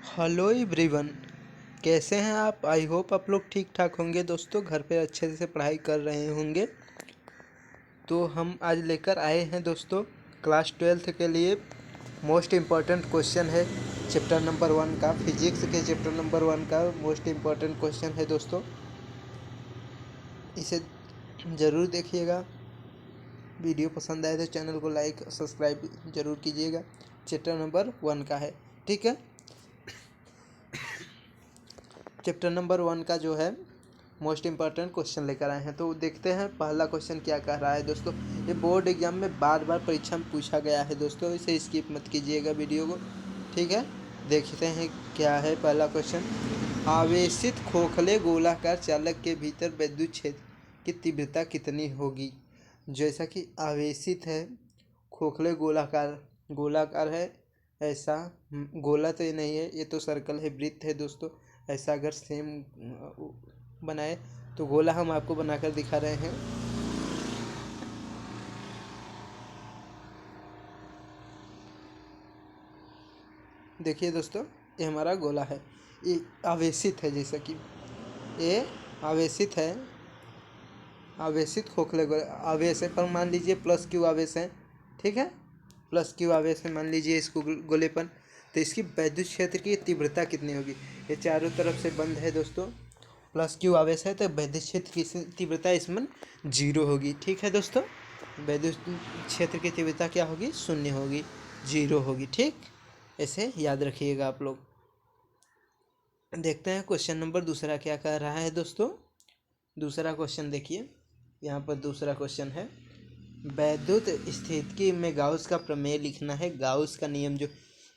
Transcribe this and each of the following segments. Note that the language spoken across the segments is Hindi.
हेलो एवरीवन, कैसे हैं आप। आई होप आप लोग ठीक ठाक होंगे दोस्तों, घर पे अच्छे से पढ़ाई कर रहे होंगे। तो हम आज लेकर आए हैं दोस्तों क्लास 12th के लिए मोस्ट इम्पॉर्टेंट क्वेश्चन है चैप्टर नंबर 1 का। फिजिक्स के चैप्टर नंबर 1 का मोस्ट इम्पॉर्टेंट क्वेश्चन है दोस्तों, इसे ज़रूर देखिएगा। वीडियो पसंद आए तो चैनल को लाइक सब्सक्राइब ज़रूर कीजिएगा। चैप्टर नंबर 1 का है, ठीक है। चैप्टर नंबर 1 का जो है मोस्ट इम्पॉर्टेंट क्वेश्चन लेकर आए हैं, तो देखते हैं पहला क्वेश्चन क्या कह रहा है दोस्तों। ये बोर्ड एग्जाम में बार बार परीक्षा में पूछा गया है दोस्तों, इसे स्किप मत कीजिएगा वीडियो को, ठीक है। देखते हैं क्या है पहला क्वेश्चन। आवेशित खोखले गोलाकार चालक के भीतर विद्युत क्षेत्र की तीव्रता कितनी होगी। जैसा कि आवेशित है, खोखले गोलाकार गोलाकार है, ऐसा गोला तो ये नहीं है, ये तो सर्कल है, वृत्त है दोस्तों। ऐसा अगर सेम बनाए तो गोला हम आपको बनाकर दिखा रहे हैं। देखिए दोस्तों, ये हमारा गोला है, ये आवेशित है। जैसा कि ये आवेशित है, आवेशित खोखले गोले आवेश है, पर मान लीजिए प्लस क्यू आवेश है, ठीक है। प्लस क्यू आवेश है, मान लीजिए इसको गोले पर, तो इसकी विद्युत क्षेत्र की तीव्रता कितनी होगी। ये चारों तरफ से बंद है दोस्तों, प्लस क्यू आवेश है, तो विद्युत क्षेत्र की तीव्रता इसमें 0 होगी, ठीक है दोस्तों। विद्युत क्षेत्र की तीव्रता क्या होगी, 0 होगी, 0 होगी, ठीक। ऐसे याद रखिएगा आप लोग। देखते हैं क्वेश्चन नंबर दूसरा क्या कह रहा है दोस्तों। दूसरा क्वेश्चन देखिए, यहाँ पर दूसरा क्वेश्चन है, विद्युत स्थितिकी में गाउस का प्रमेय लिखना है। गाउस का नियम,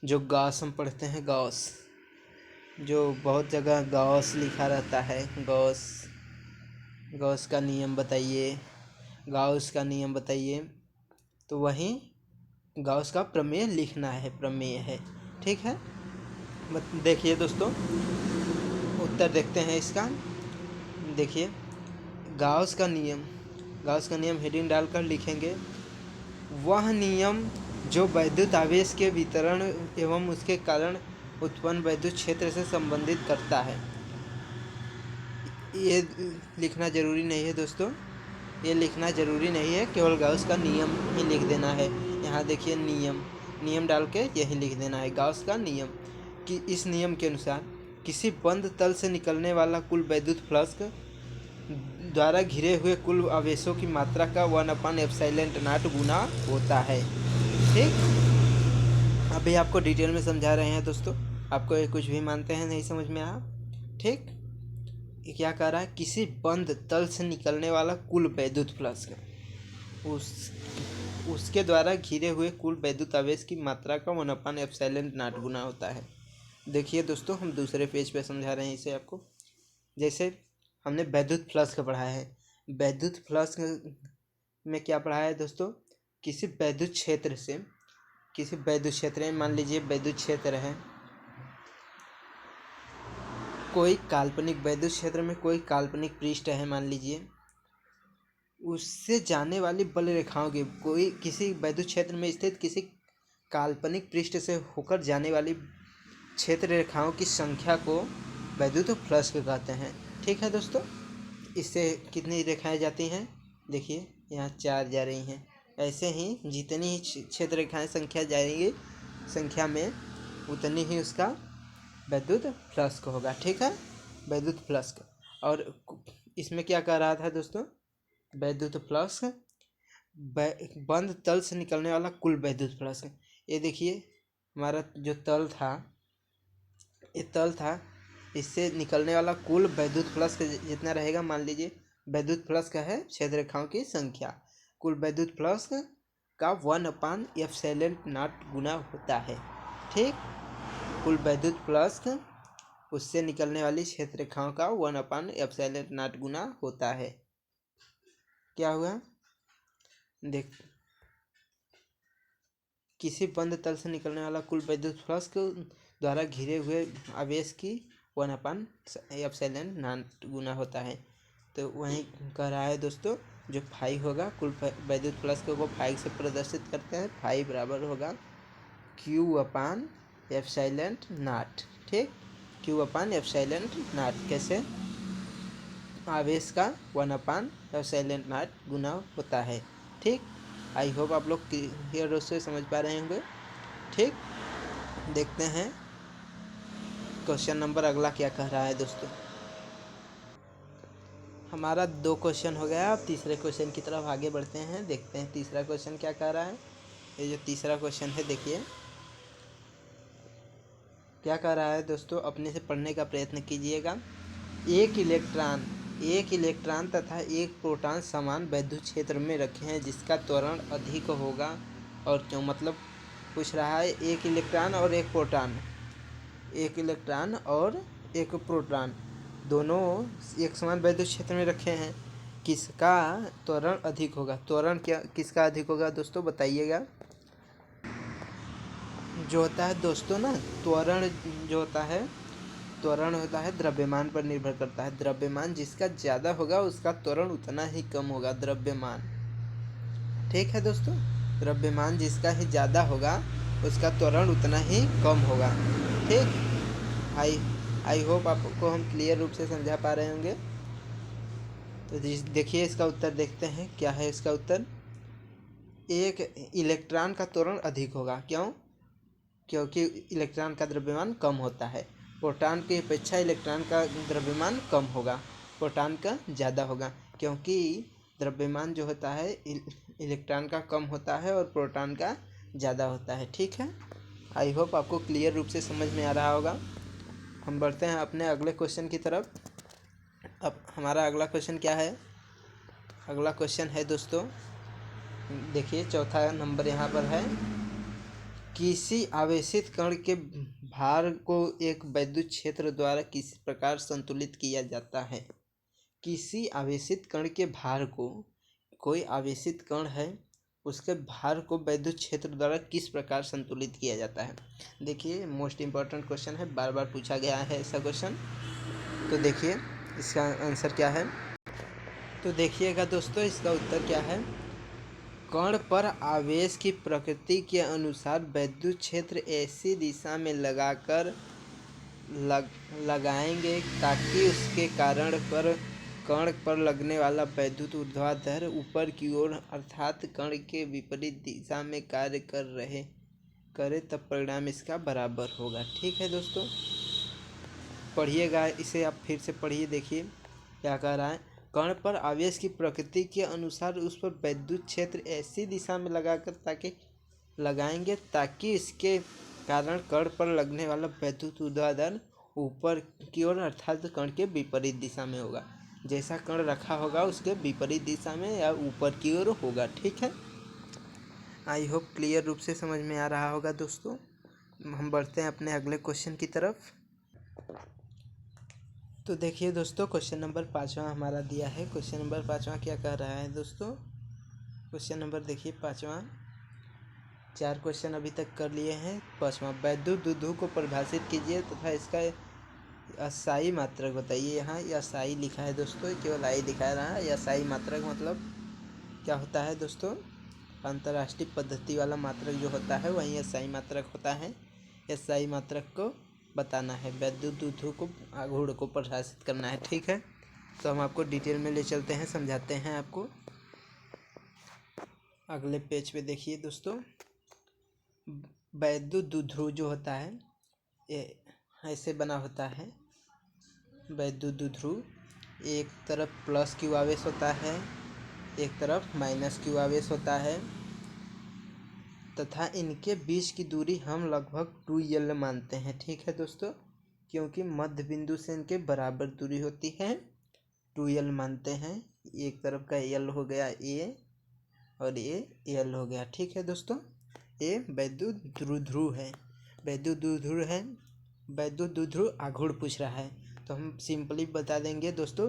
जो गाउस हम पढ़ते हैं, गाउस जो बहुत जगह गाउस लिखा रहता है, गाउस गाउस का नियम बताइए, गाउस का नियम बताइए। तो वहीं गाउस का प्रमेय लिखना है, प्रमेय है, ठीक है। देखिए दोस्तों, उत्तर देखते हैं इसका। देखिए, गाउस का नियम, गाउस का नियम हेडिंग डालकर लिखेंगे, वह नियम जो विद्युत आवेश के वितरण एवं उसके कारण उत्पन्न विद्युत क्षेत्र से संबंधित करता है। ये लिखना ज़रूरी नहीं है दोस्तों, ये लिखना ज़रूरी नहीं है, केवल गाउस का नियम ही लिख देना है। यहाँ देखिए, नियम डाल के यही लिख देना है, गाउस का नियम। कि इस नियम के अनुसार किसी बंद तल से निकलने वाला कुल विद्युत फ्लक्स द्वारा घिरे हुए कुल आवेशों की मात्रा का 1/ε0 गुना होता है, ठीक। अभी आपको डिटेल में समझा रहे हैं दोस्तों, आपको ये कुछ भी मानते हैं नहीं समझ में आया, ठीक। ये क्या कह रहा है, किसी बंद तल से निकलने वाला कुल विद्युत फ्लक्स उसके द्वारा घिरे हुए कुल विद्युत आवेश की मात्रा का 1/ε0 गुना होता है। देखिए दोस्तों, हम दूसरे पेज पे समझा रहे हैं इसे आपको। जैसे हमने विद्युत फ्लक्स का पढ़ा है, विद्युत फ्लक्स में क्या पढ़ा है दोस्तों, किसी विद्युत क्षेत्र से, किसी विद्युत क्षेत्र में, मान लीजिए विद्युत क्षेत्र है, कोई काल्पनिक विद्युत क्षेत्र में कोई काल्पनिक पृष्ठ है, मान लीजिए, उससे जाने वाली बल रेखाओं की, कोई किसी विद्युत क्षेत्र में स्थित किसी काल्पनिक पृष्ठ से होकर जाने वाली क्षेत्र रेखाओं की संख्या को विद्युत फ्लक्स कहते हैं, ठीक है दोस्तों। इससे कितनी रेखाएं जाती हैं, देखिए यहाँ 4 जा रही हैं। ऐसे ही जितनी ही क्षेत्र रेखाएं संख्या जाएंगी, संख्या में उतनी ही उसका विद्युत फ्लक्स होगा, ठीक है, विद्युत फ्लक्स। और इसमें क्या कह रहा था दोस्तों, विद्युत फ्लक्स बंद तल से निकलने वाला कुल विद्युत फ्लक्स। ये देखिए, हमारा जो तल था, ये तल था, इससे निकलने वाला कुल विद्युत फ्लक्स जितना रहेगा, मान लीजिए विद्युत फ्लक्स का है क्षेत्र रेखाओं की संख्या, कुल विद्युत फ्लक्स का 1/ε0 गुना होता है, ठीक। कुल विद्युत फ्लक्स उससे निकलने वाली क्षेत्र रेखाओं का 1/ε0 गुना होता है। क्या हुआ, देख, किसी बंद तल से निकलने वाला कुल विद्युत फ्लक्स द्वारा घिरे हुए आवेश की 1/ε0 गुना होता है। तो वहीं कह रहा है दोस्तों, जो फाई होगा कुल विद्युत फ्लक्स को 5 से प्रदर्शित करते हैं, फाई बराबर होगा Q/2 एप्सिलॉन नॉट, ठीक, क्यू अपान एप्सिलॉन नॉट। कैसे? आवेश का 1 अपान एप्सिलॉन नॉट गुना होता है, ठीक। आई होप आप लोग क्लियर रूप से समझ पा रहे होंगे, ठीक। देखते हैं क्वेश्चन नंबर अगला क्या कह रहा है दोस्तों। हमारा 2 क्वेश्चन हो गया, अब तीसरे क्वेश्चन की तरफ आगे बढ़ते हैं। देखते हैं तीसरा क्वेश्चन क्या कह रहा है। ये जो तीसरा क्वेश्चन है, देखिए क्या कह रहा है दोस्तों, अपने से पढ़ने का प्रयत्न कीजिएगा। एक इलेक्ट्रॉन तथा एक प्रोटॉन समान वैद्युत क्षेत्र में रखे हैं जिसका त्वरण अधिक होगा और क्यों। मतलब पूछ रहा है एक इलेक्ट्रॉन और एक प्रोटॉन दोनों एक समान वैद्युत क्षेत्र में रखे हैं, किसका त्वरण अधिक होगा। त्वरण क्या किसका अधिक होगा दोस्तों, बताइएगा। जो होता है दोस्तों ना, त्वरण जो होता है, त्वरण होता है द्रव्यमान पर निर्भर करता है। द्रव्यमान जिसका ज़्यादा होगा उसका त्वरण उतना ही कम होगा, द्रव्यमान, ठीक है दोस्तों। द्रव्यमान जिसका ही ज़्यादा होगा उसका त्वरण उतना ही कम होगा, ठीक। आई होप आपको हम क्लियर रूप से समझा पा रहे होंगे। तो देखिए इसका उत्तर देखते हैं क्या है इसका उत्तर। एक इलेक्ट्रॉन का त्वरण अधिक होगा, क्यों? क्योंकि इलेक्ट्रॉन का द्रव्यमान कम होता है। प्रोटॉन की अपेक्षा इलेक्ट्रॉन का द्रव्यमान कम होगा, प्रोटॉन का ज़्यादा होगा, क्योंकि द्रव्यमान जो होता है इलेक्ट्रॉन का कम होता है और प्रोटॉन का ज़्यादा होता है, ठीक है। आई होप आपको क्लियर रूप से समझ में आ रहा होगा। हम बढ़ते हैं अपने अगले क्वेश्चन की तरफ। अब हमारा अगला क्वेश्चन क्या है। अगला क्वेश्चन है दोस्तों, देखिए चौथा नंबर यहाँ पर है। किसी आवेशित कण के भार को एक वैद्युत क्षेत्र द्वारा किस प्रकार संतुलित किया जाता है। किसी आवेशित कण के भार को, कोई आवेशित कण है उसके भार को वैद्युत क्षेत्र द्वारा किस प्रकार संतुलित किया जाता है। देखिए मोस्ट इम्पॉर्टेंट क्वेश्चन है, बार बार पूछा गया है ऐसा क्वेश्चन। तो देखिए इसका आंसर क्या है। तो देखिएगा दोस्तों इसका उत्तर क्या है। कण पर आवेश की प्रकृति के अनुसार वैद्युत क्षेत्र ऐसी दिशा में लगाएंगे ताकि उसके कारण पर कण पर लगने वाला वैद्युत ऊर्ध्वाधर ऊपर की ओर अर्थात कण के विपरीत दिशा में कार्य करे तब परिणाम इसका बराबर होगा, ठीक है दोस्तों। पढ़िएगा इसे, आप फिर से पढ़िए, देखिए क्या कह रहा है। कण पर आवेश की प्रकृति के अनुसार उस पर वैद्युत क्षेत्र ऐसी दिशा में लगाएंगे ताकि इसके कारण कण पर लगने वाला वैद्युत ऊर्ध्वाधर ऊपर की ओर अर्थात कण के विपरीत दिशा में होगा। जैसा कण रखा होगा उसके विपरीत दिशा में या ऊपर की ओर होगा, ठीक है। आई होप क्लियर रूप से समझ में आ रहा होगा दोस्तों। हम बढ़ते हैं अपने अगले क्वेश्चन की तरफ। तो देखिए दोस्तों क्वेश्चन नंबर 5वां हमारा दिया है। क्वेश्चन नंबर 5वां क्या कह रहा है दोस्तों। क्वेश्चन नंबर देखिए 5वां, 4 क्वेश्चन अभी तक कर लिए हैं। 5वां, वैद्युत द्विध्रुव को परिभाषित कीजिए तथा इसका अस्थायी मात्रक बताइए। यहाँ ये अस्थायी लिखा है दोस्तों, केवल आई दिखा रहा है। अस्थायी मात्रक मतलब क्या होता है दोस्तों, अंतर्राष्ट्रीय पद्धति वाला मात्रक जो होता है वही अस्थायी मात्रक होता है। अस्थायी मात्रक को बताना है, वैद्युत द्विध्रुव को आघूर्ण को परिभाषित करना है, ठीक है। तो हम आपको डिटेल में ले चलते हैं, समझाते हैं आपको। अगले पेज पे देखिए दोस्तों, वैद्युत द्विध्रुव जो होता है ये ऐसे बना होता है। वैद्युत द्विध्रुव एक तरफ प्लस क्यू आवेश होता है, एक तरफ माइनस क्यू आवेश होता है तथा इनके बीच की दूरी हम लगभग 2L मानते हैं, ठीक है दोस्तों। क्योंकि मध्य बिंदु से इनके बराबर दूरी होती है, 2L मानते हैं। एक तरफ का L हो गया A और ये L हो गया, ठीक है दोस्तों। ये वैद्युत द्विध्रुव है, वैद्युत द्विध्रुव है। वैद्युत द्विध्रुव आघूर्ण पूछ रहा है तो हम सिंपली बता देंगे दोस्तों,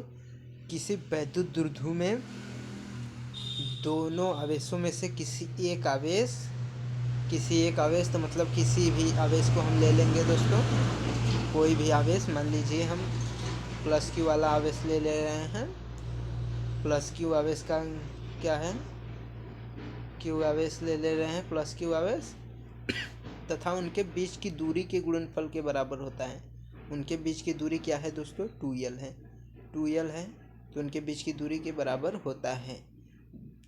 किसी वैद्युत द्विध्रुव में दोनों आवेशों में से किसी एक आवेश तो मतलब किसी भी आवेश को हम ले लेंगे दोस्तों। कोई भी आवेश, मान लीजिए हम प्लस क्यू वाला आवेश ले रहे हैं। प्लस क्यू आवेश का क्या है, क्यू आवेश ले रहे हैं, प्लस क्यू आवेश तथा उनके बीच की दूरी के गुणनफल के बराबर होता है। उनके बीच की दूरी क्या है दोस्तों? 2l है। 2l है तो उनके बीच की दूरी के बराबर होता है।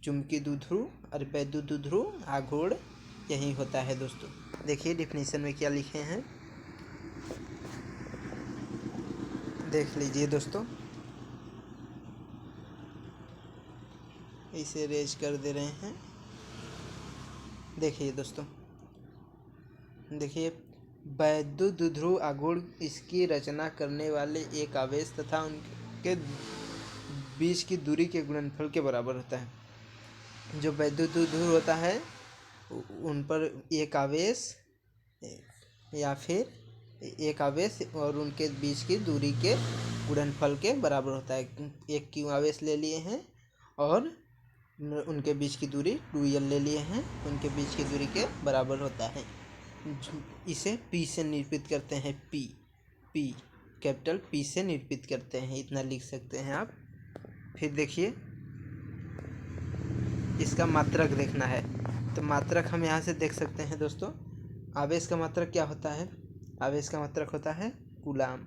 चुंबकीय द्विध्रुव और वैद्युत द्विध्रुव आघूर्ण यही होता है दोस्तों। देखिए डिफिनीशन में क्या लिखे हैं, देख लीजिए दोस्तों। इसे रेज कर दे रहे हैं। देखिए दोस्तों, देखिए वैद्युत द्विध्रुव आघूर्ण इसकी रचना करने वाले एक आवेश तथा उनके बीच की दूरी के गुणनफल के बराबर होता है। जो वैद्युत द्विध्रुव होता है उन पर एक आवेश या फिर एक आवेश और उनके बीच की दूरी के गुणनफल के बराबर होता है। एक क्यू आवेश ले लिए हैं और उनके बीच की दूरी 2l ले लिए हैं, उनके बीच की दूरी के बराबर होता है। इसे P से निरूपित करते हैं। P कैपिटल P से निरूपित करते हैं, इतना लिख सकते हैं आप। फिर देखिए इसका मात्रक देखना है, तो मात्रक हम यहाँ से देख सकते हैं दोस्तों। आवेश का मात्रक क्या होता है? आवेश का मात्रक होता है कूलाम।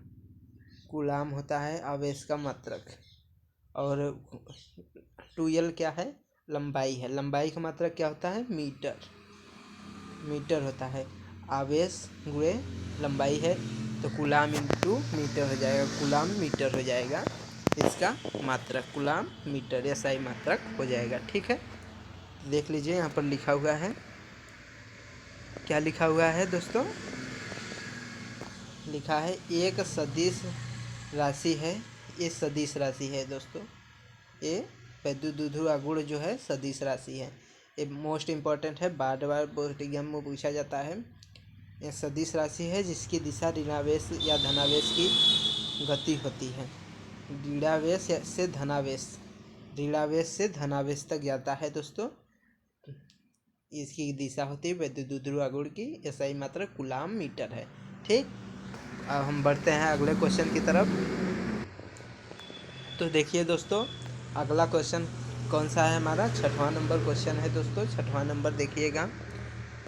कूलाम होता है आवेश का मात्रक। और 2l क्या है? लंबाई है। लंबाई का मात्रक क्या होता है? मीटर। मीटर होता है। आवेश गुणे लंबाई है तो कूलाम इंटू मीटर हो जाएगा, कूलाम मीटर हो जाएगा इसका मात्रक, कूलाम मीटर SI मात्रक हो जाएगा। ठीक है, देख लीजिए यहाँ पर लिखा हुआ है। क्या लिखा हुआ है दोस्तों? लिखा है एक सदिश राशि है। ये सदिश राशि है दोस्तों। ये वैद्युत द्विध्रुव आघूर्ण जो है सदिश राशि है। ये मोस्ट इम्पॉर्टेंट है, बार बार बोर्ड एग्जाम में पूछा जाता है। ये सदिश राशि है जिसकी दिशा ऋणावेश या धनावेश की गति होती है। ऋणावेश से धनावेश, ऋणावेश से धनावेश तक जाता है दोस्तों। इसकी दिशा होती है वैद्युत द्विध्रुव आघूर्ण की। SI मात्रक कूलाम मीटर है। ठीक, अब हम बढ़ते हैं अगले क्वेश्चन की तरफ। तो देखिए दोस्तों, अगला क्वेश्चन कौन सा है हमारा? 6वां नंबर क्वेश्चन है दोस्तों। 6वां नंबर देखिएगा।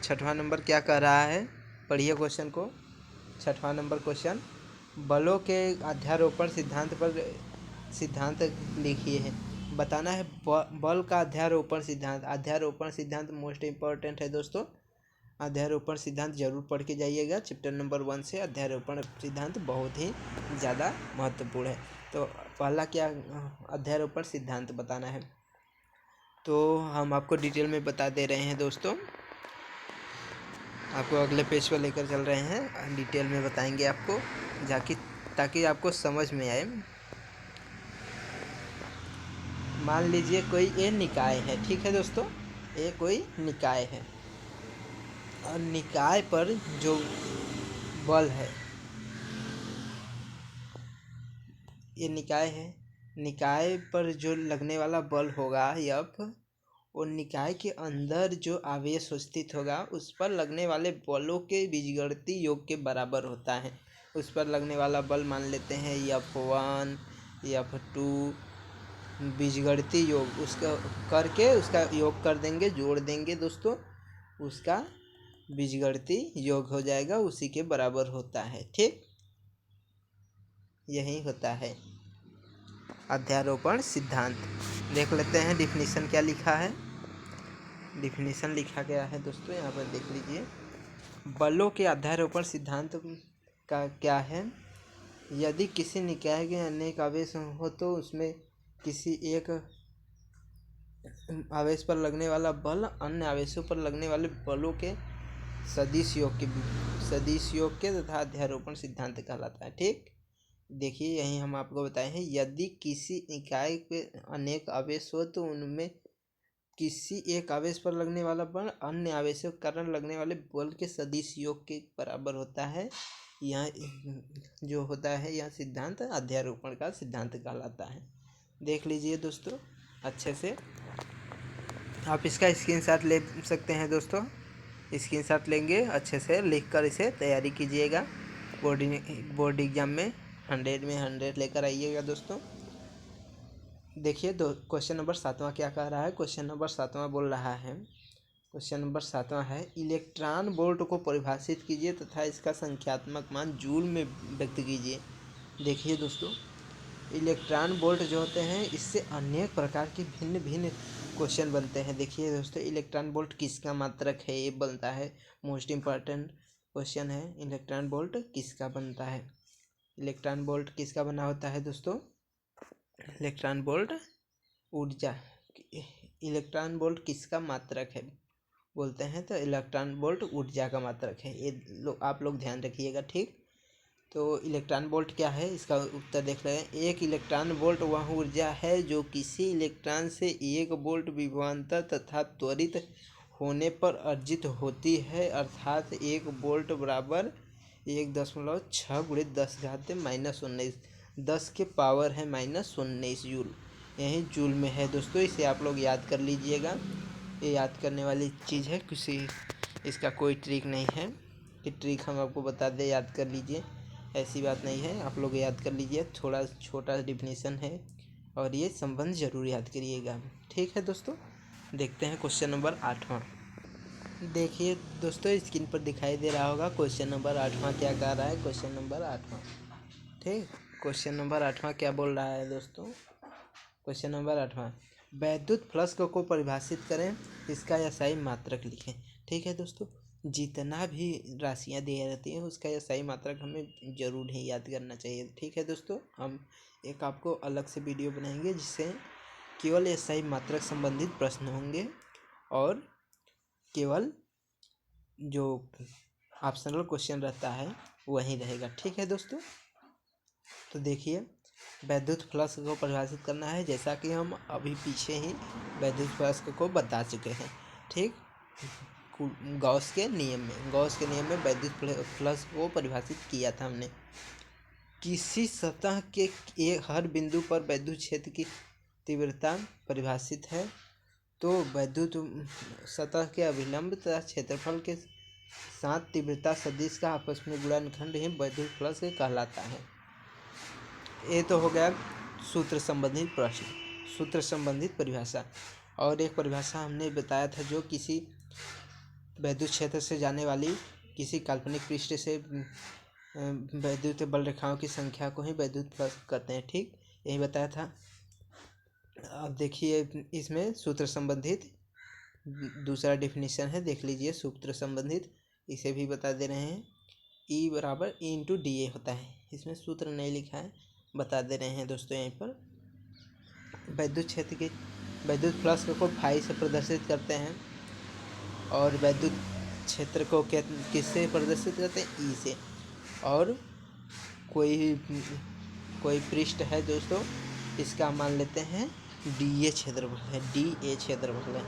6वां नंबर क्या कह रहा है, पढ़िए क्वेश्चन को। 6वां नंबर क्वेश्चन, बलों के अध्यारोपण सिद्धांत पर सिद्धांत लिखिए है। बताना है बल का अध्यारोपण सिद्धांत। अध्यारोपण सिद्धांत मोस्ट इम्पोर्टेंट है दोस्तों। अध्यारोपण सिद्धांत जरूर पढ़ के जाइएगा। चैप्टर नंबर 1 से अध्यारोपण सिद्धांत बहुत ही ज़्यादा महत्वपूर्ण है। तो पहला क्या अध्यारोपण सिद्धांत बताना है, तो हम आपको डिटेल में बता दे रहे हैं दोस्तों। आपको अगले पेज पर लेकर चल रहे हैं, डिटेल में बताएंगे आपको जाकि ताकि आपको समझ में आए। मान लीजिए कोई ये निकाय है, ठीक है दोस्तों, ये कोई निकाय है और निकाय पर जो बल है, ये निकाय है, निकाय पर जो लगने वाला बल होगा F, वो निकाय के अंदर जो आवेश स्थित होगा उस पर लगने वाले बलों के बीजगणितीय योग के बराबर होता है। उस पर लगने वाला बल मान लेते हैं F1 F2, बीजगणितीय योग उसका करके उसका योग कर देंगे, जोड़ देंगे दोस्तों, उसका बीजगणितीय योग हो जाएगा, उसी के बराबर होता है। ठीक, यही होता है अध्यारोपण सिद्धांत। देख लेते हैं डिफिनीशन क्या लिखा है। डिफिनीशन लिखा गया है दोस्तों, यहाँ पर देख लीजिए। बलों के अध्यारोपण सिद्धांत का क्या है? यदि किसी निकाय के अनेक आवेश हो तो उसमें किसी एक आवेश पर लगने वाला बल अन्य आवेशों पर लगने वाले बलों के सदिश योग के तथा अध्यारोपण सिद्धांत कहलाता है। ठीक, देखिए यही हम आपको बताए हैं। यदि किसी इकाई पे अनेक आवेश हो तो उनमें किसी एक आवेश पर लगने वाला बल अन्य आवेशों के कारण लगने वाले बल के सदिश योग के बराबर होता है। यह जो होता है यह सिद्धांत अध्यारोपण का सिद्धांत कहलाता है। देख लीजिए दोस्तों अच्छे से, आप इसका स्क्रीनशॉट ले सकते हैं दोस्तों। स्क्रीनशॉट लेंगे, अच्छे से लिखकर इसे तैयारी कीजिएगा। बोर्ड एग्जाम में 100 में 100 लेकर आइएगा दोस्तों। देखिए क्वेश्चन नंबर 7वां क्या कह रहा है। क्वेश्चन नंबर 7वां बोल रहा है, क्वेश्चन नंबर 7वां है, इलेक्ट्रॉन वोल्ट को परिभाषित कीजिए तथा इसका संख्यात्मक मान जूल में व्यक्त कीजिए। देखिए दोस्तों, इलेक्ट्रॉन वोल्ट जो होते हैं इससे अनेक प्रकार के भिन्न भिन्न क्वेश्चन बनते हैं। देखिए दोस्तों, इलेक्ट्रॉन वोल्ट किसका मात्रक है, ये बनता है मोस्ट इम्पॉर्टेंट क्वेश्चन है। इलेक्ट्रॉन वोल्ट किसका बनता है? इलेक्ट्रॉन वोल्ट किसका बना होता है दोस्तों? इलेक्ट्रॉन वोल्ट ऊर्जा, इलेक्ट्रॉन वोल्ट किसका मात्रक है बोलते हैं तो इलेक्ट्रॉन वोल्ट ऊर्जा का मात्रक है। ये आप लोग ध्यान रखिएगा, ठीक। तो इलेक्ट्रॉन वोल्ट क्या है, इसका उत्तर देख रहे हैं। एक इलेक्ट्रॉन वोल्ट वह ऊर्जा है जो किसी इलेक्ट्रॉन से 1 वोल्ट विभवांतर तथा त्वरित होने पर अर्जित होती है, अर्थात 1 वोल्ट बराबर 1.6 × 10⁻⁻19, 10 के पावर है -19 जूल। यही जूल में है दोस्तों, इसे आप लोग याद कर लीजिएगा। ये याद करने वाली चीज़ है, किसी इसका कोई ट्रिक नहीं है कि ट्रिक हम आपको बता दें याद कर लीजिए, ऐसी बात नहीं है। आप लोग याद कर लीजिए, थोड़ा छोटा डिफिनीसन है और ये संबंध जरूर याद करिएगा, ठीक है दोस्तों। देखते हैं क्वेश्चन नंबर 8वां। देखिए दोस्तों, स्क्रीन पर दिखाई दे रहा होगा क्वेश्चन नंबर 8वां क्या कह रहा है। क्वेश्चन नंबर 8वां, ठीक। क्वेश्चन नंबर 8वां क्या बोल रहा है दोस्तों? क्वेश्चन नंबर 8वां, वैद्युत फ्लक्स को परिभाषित करें, इसका एसआई मात्रक लिखें। ठीक है दोस्तों, जितना भी राशियां दी रहती हैं उसका एसआई मात्रक हमें जरूर ही याद करना चाहिए। ठीक है दोस्तों, हम एक आपको अलग से वीडियो बनाएंगे जिससे केवल एसआई मात्रक संबंधित प्रश्न होंगे और केवल जो ऑप्शनल क्वेश्चन रहता है वही रहेगा। ठीक है दोस्तों, तो देखिए, वैद्युत फ्लक्स को परिभाषित करना है, जैसा कि हम अभी पीछे ही वैद्युत फ्लक्स को बता चुके हैं, ठीक। गॉस के नियम में वैद्युत फ्लक्स को परिभाषित किया था हमने। किसी सतह के हर बिंदु पर वैद्युत क्षेत्र की तीव्रता परिभाषित है, तो वैद्युत सतह के अभिलंब तथा क्षेत्रफल के साथ तीव्रता सदिश का आपस में गुणनखंड ही वैद्युत फ्लक्स कहलाता है। ये तो हो गया सूत्र संबंधित प्रश्न, सूत्र संबंधित परिभाषा। और एक परिभाषा हमने बताया था, जो किसी वैद्युत क्षेत्र से जाने वाली किसी काल्पनिक पृष्ठ से वैद्युत बल रेखाओं की संख्या को ही वैद्युत फ्लक्स कहते हैं, ठीक। यही बताया था। अब देखिए, इसमें सूत्र संबंधित दूसरा डेफिनेशन है, देख लीजिए। सूत्र संबंधित इसे भी बता दे रहे हैं, E = E × dA होता है। इसमें सूत्र नहीं लिखा है, बता दे रहे हैं दोस्तों। यहीं पर वैद्युत क्षेत्र के वैद्युत फ्लक्स को फाई से प्रदर्शित करते हैं और वैद्युत क्षेत्र को किससे प्रदर्शित करते हैं? E से। और कोई पृष्ठ है दोस्तों, इसका मान लेते हैं DA क्षेत्रफल है, DA क्षेत्रफल है,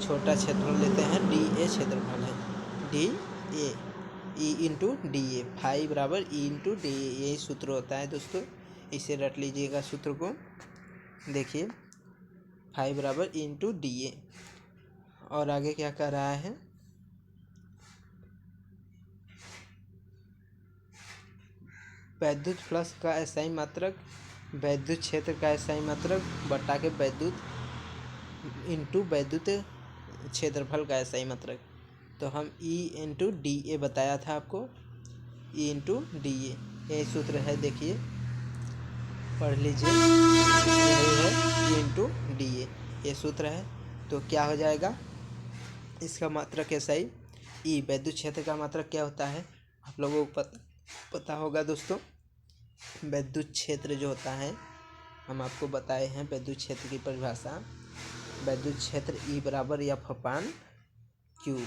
छोटा क्षेत्रफल लेते हैं, DA क्षेत्रफल है, DA, E × dA, फाई बराबर E × dA, यही सूत्र होता है दोस्तों। इसे रट लीजिएगा सूत्र को। देखिए, फाई बराबर E × dA। और आगे क्या कह रहा है? वैद्युत फ्लक्स का एसआई मात्रक वैद्युत क्षेत्र का एसआई मात्रक बटा के वैद्युत इंटू वैद्युत क्षेत्रफल का एसआई मात्रक। तो हम E × dA बताया था आपको, E × dA, यही सूत्र है। देखिए, पढ़ लीजिए, यही है E × dA, ये सूत्र है। तो क्या हो जाएगा इसका मात्रक एसआई? E, वैद्युत क्षेत्र का मात्रक क्या होता है आप लोगों को पता होगा दोस्तों। वैद्युत क्षेत्र जो होता है, हम आपको बताए हैं वैद्युत क्षेत्र की परिभाषा। वैद्युत क्षेत्र E = F/Q,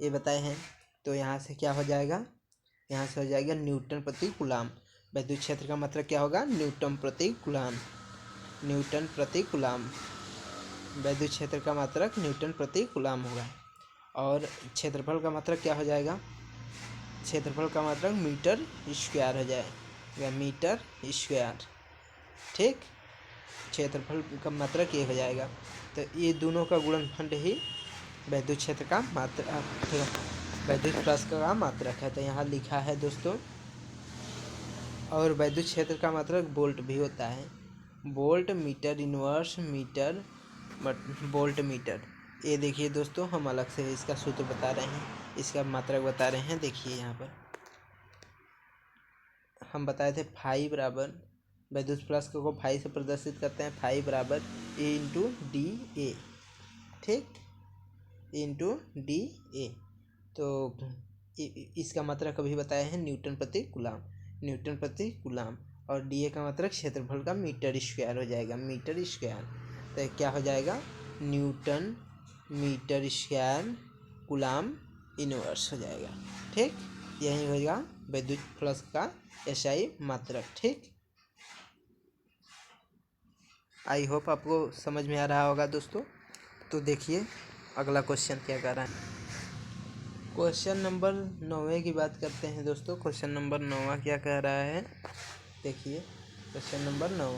ये बताए हैं। तो यहाँ से क्या हो जाएगा? यहाँ से हो जाएगा न्यूटन प्रति कूलाम। वैद्युत क्षेत्र का मात्रक क्या होगा? न्यूटन प्रति कूलाम, न्यूटन प्रति कूलाम। वैद्युत क्षेत्र का मात्रक न्यूटन प्रति कूलाम होगा। और क्षेत्रफल का मात्रक क्या हो जाएगा? क्षेत्रफल का मात्रक मीटर स्क्वायर हो जाएगा, मीटर स्क्वायर, ठीक। क्षेत्रफल का मात्रक ये हो जाएगा। तो ये दोनों का गुणनखंड ही वैद्युत क्षेत्र का वैद्युत फ्लक्स का मात्रक है। तो यहाँ लिखा है दोस्तों। और वैद्युत क्षेत्र का मात्रक वोल्ट भी होता है, volt meter inverse meter volt meter, ये देखिए दोस्तों, हम अलग से इसका सूत्र बता रहे हैं, इसका मात्रक बता रहे हैं। देखिए यहाँ पर हम बताए थे फाई बराबर, वैद्युत फ्लक्स को फाई से प्रदर्शित करते हैं। फाई बराबर ए इंटू डी ए, ठीक, इंटू डी ए। तो इसका मात्रक कभी बताया है न्यूटन प्रति कूलाम, न्यूटन प्रति कूलाम। और डी ए का मात्रक क्षेत्रफल का मीटर स्क्वायर हो जाएगा, मीटर स्क्वायर। तो क्या हो जाएगा, newton meter square coulomb inverse हो जाएगा, ठीक। यही होगा वैद्युत फ्लक्स का एसआई मात्रक, ठीक। आई होप आपको समझ में आ रहा होगा दोस्तों। तो देखिए अगला क्वेश्चन क्या कर रहा है। क्वेश्चन नंबर 9 की बात करते हैं दोस्तों। क्वेश्चन नंबर 9 क्या कह रहा है, देखिए क्वेश्चन नंबर 9,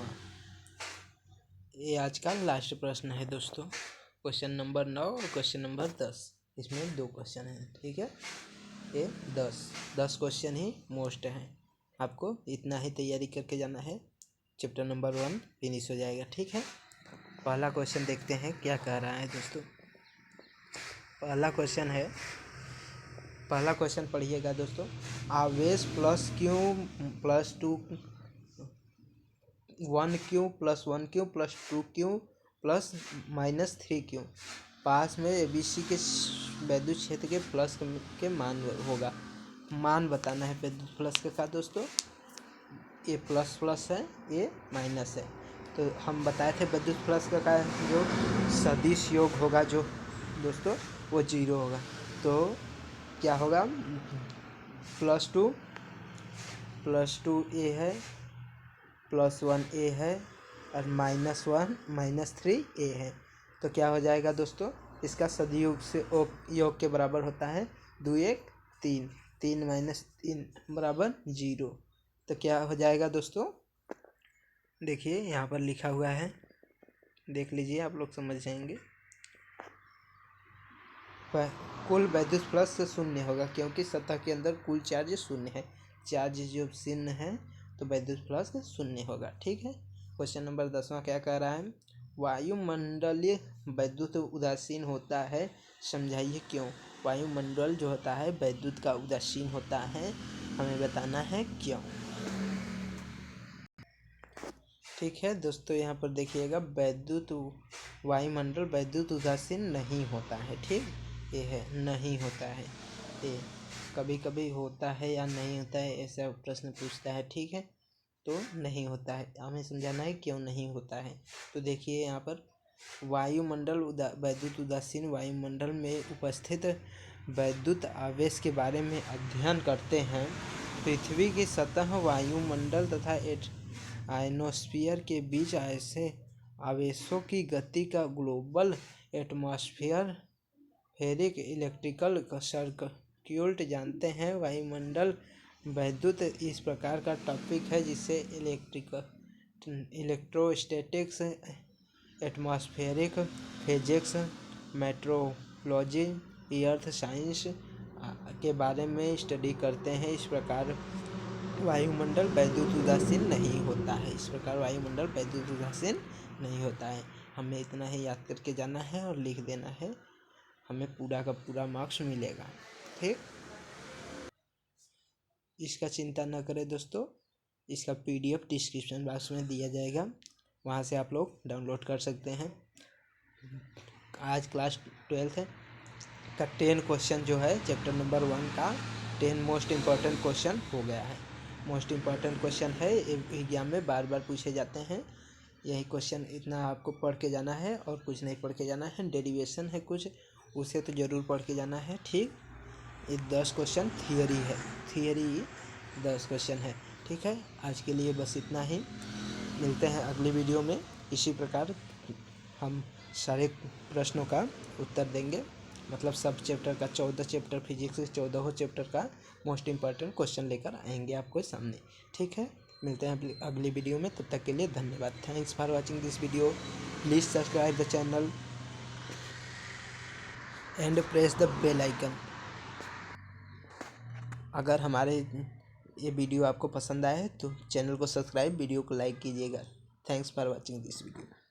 ये आज का लास्ट प्रश्न है दोस्तों। क्वेश्चन नंबर 9 और क्वेश्चन नंबर 10, इसमें 2 क्वेश्चन हैं, ठीक है। ये 10 क्वेश्चन ही मोस्ट हैं, आपको इतना ही तैयारी करके जाना है, चैप्टर नंबर 1 फिनिश हो जाएगा, ठीक है। पहला क्वेश्चन देखते हैं क्या कह रहा है दोस्तों। पहला क्वेश्चन पढ़िएगा दोस्तों। आवेश plus Q plus 2 1Q plus 1Q plus 2Q plus minus 3Q पास में ABC के वैद्युत क्षेत्र के फ्लक्स के मान होगा। मान बताना है वैद्युत फ्लक्स का दोस्तों। ये प्लस प्लस है, ये माइनस है। तो हम बताए थे वैद्युत फ्लक्स का जो सदिश योग होगा जो दोस्तों, वो 0 होगा। तो क्या होगा, +2 A है, +1 A है, और -1 -3 A है। तो क्या हो जाएगा दोस्तों, इसका सदयोग से योग के बराबर होता है 2 1 3, 3 - 3 बराबर 0। तो क्या हो जाएगा दोस्तों, देखिए यहाँ पर लिखा हुआ है, देख लीजिए, आप लोग समझ जाएंगे। कुल वैद्युत फ्लक्स शून्य होगा, क्योंकि सतह के अंदर कुल चार्ज शून्य है। चार्ज जो शून्य है तो वैद्युत फ्लक्स शून्य होगा, ठीक है। क्वेश्चन नंबर 10वां क्या कह रहा है, वायुमंडलीय वैद्युत उदासीन होता है, समझाइए क्यों। वायुमंडल जो होता है वैद्युत का उदासीन होता है, हमें बताना है क्यों, ठीक है दोस्तों। यहाँ पर देखिएगा, वायुमंडल वैद्युत उदासीन नहीं होता है, ठीक। ये है नहीं होता है, ये कभी कभी होता है या नहीं होता है, ऐसा प्रश्न पूछता है, ठीक है। तो नहीं होता है, हमें समझाना है क्यों नहीं होता है। तो देखिए यहाँ पर वायुमंडल वैद्युत उदासीन वायुमंडल में उपस्थित वैद्युत आवेश के बारे में अध्ययन करते हैं। पृथ्वी की सतह, वायुमंडल तथा आयनोस्फीयर के बीच ऐसे आवेशों की गति का global atmosphere ferric electrical circuit जानते हैं। वायुमंडल वैद्युत इस प्रकार का टॉपिक है जिसे electrostatics, atmospheric physics, metrology, earth science के बारे में स्टडी करते हैं। इस प्रकार वायुमंडल वैद्युत उदासीन नहीं होता है, इस प्रकार वायुमंडल वैद्युत उदासीन नहीं होता है। हमें इतना ही याद करके जाना है और लिख देना है, हमें पूरा का पूरा मार्क्स मिलेगा, ठीक। इसका चिंता न करें दोस्तों, इसका PDF डिस्क्रिप्शन बॉक्स में दिया जाएगा, वहाँ से आप लोग डाउनलोड कर सकते हैं। आज क्लास 12 का 10 क्वेश्चन जो है चैप्टर नंबर 1 का 10 मोस्ट इम्पॉर्टेंट क्वेश्चन हो गया है। मोस्ट इम्पॉर्टेंट क्वेश्चन है, एग्जाम में बार बार पूछे जाते हैं। यही क्वेश्चन इतना आपको पढ़ के जाना है और कुछ नहीं पढ़ के जाना है। डेरिवेशन है कुछ, उसे तो ज़रूर पढ़ के जाना है, ठीक। ये 10 क्वेश्चन थियरी है, थियरी 10 क्वेश्चन है, ठीक है। आज के लिए बस इतना ही, मिलते हैं अगली वीडियो में। इसी प्रकार हम सारे प्रश्नों का उत्तर देंगे, मतलब सब चैप्टर का 14 चैप्टर फिजिक्स के 14 चैप्टर का मोस्ट इम्पॉर्टेंट क्वेश्चन लेकर आएंगे आपको सामने, ठीक है। मिलते हैं अगली वीडियो में, तब तक के लिए धन्यवाद। Thanks for watching this video. Please subscribe the channel and press the bell icon. अगर हमारे ये वीडियो आपको पसंद आए तो चैनल को सब्सक्राइब, वीडियो को लाइक कीजिएगा। Thanks for watching this video.